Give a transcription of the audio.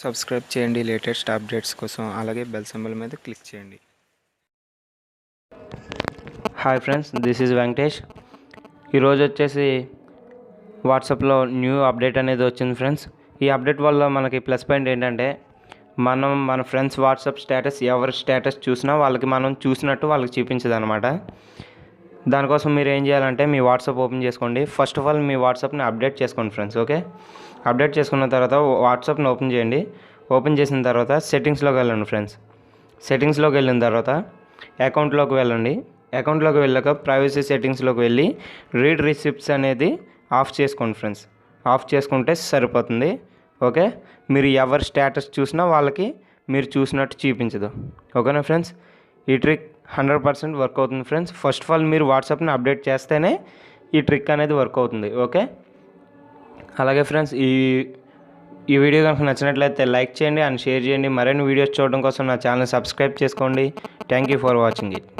Subscribe చేయండి latest updates కోసం, అలాగే బెల్ సింబల్ మీద క్లిక్ చేయండి. Hi friends, this is Venkatesh. ఈరోజు వచ్చేసి వాట్సాప్లో న్యూ అప్డేట్ అనేది వచ్చింది ఫ్రెండ్స్. ఈ అప్డేట్ వల్ల మనకి ప్లస్ పాయింట్ ఏంటంటే మన ఫ్రెండ్స్ వాట్సాప్ స్టేటస్ ఎవరి స్టేటస్ చూసినా వాళ్ళకి మనం చూసినట్టు వాళ్ళకి చూపించదు అనమాట. దానికోసం మీరు ఏం చేయాలంటే మీ వాట్సాప్ ఓపెన్ చేసుకోండి. ఫస్ట్ ఆఫ్ ఆల్ మీ వాట్సాప్ని అప్డేట్ చేసుకోండి ఫ్రెండ్స్. ఓకే, అప్డేట్ చేసుకున్న తర్వాత వాట్సాప్ని ఓపెన్ చేయండి. ఓపెన్ చేసిన తర్వాత సెట్టింగ్స్లోకి వెళ్ళండి ఫ్రెండ్స్. సెట్టింగ్స్లోకి వెళ్ళిన తర్వాత అకౌంట్లోకి వెళ్ళండి. అకౌంట్లోకి వెళ్ళాక ప్రైవసీ సెట్టింగ్స్లోకి వెళ్ళి రీడ్ రిసిప్ట్స్ అనేది ఆఫ్ చేసుకోండి ఫ్రెండ్స్. ఆఫ్ చేసుకుంటే సరిపోతుంది. ఓకే, మీరు ఎవరి స్టేటస్ చూసినా వాళ్ళకి మీరు చూసినట్టు చూపించదు. ఓకేనా ఫ్రెండ్స్, ఈ ట్రిక్ 100% వర్క్ అవుతుంది ఫ్రెండ్స్. ఫస్ట్ ఆఫ్ ఆల్ మీరు వాట్సాప్ని అప్డేట్ చేస్తేనే ఈ ట్రిక్ అనేది వర్క్ అవుతుంది. ఓకే, అలాగే ఫ్రెండ్స్ ఈ వీడియో కనుక నచ్చినట్లయితే లైక్ చేయండి అండ్ షేర్ చేయండి. మరిన్ని వీడియోస్ చూడడం కోసం నా ఛానల్ సబ్స్క్రైబ్ చేసుకోండి. Thank you for watching it.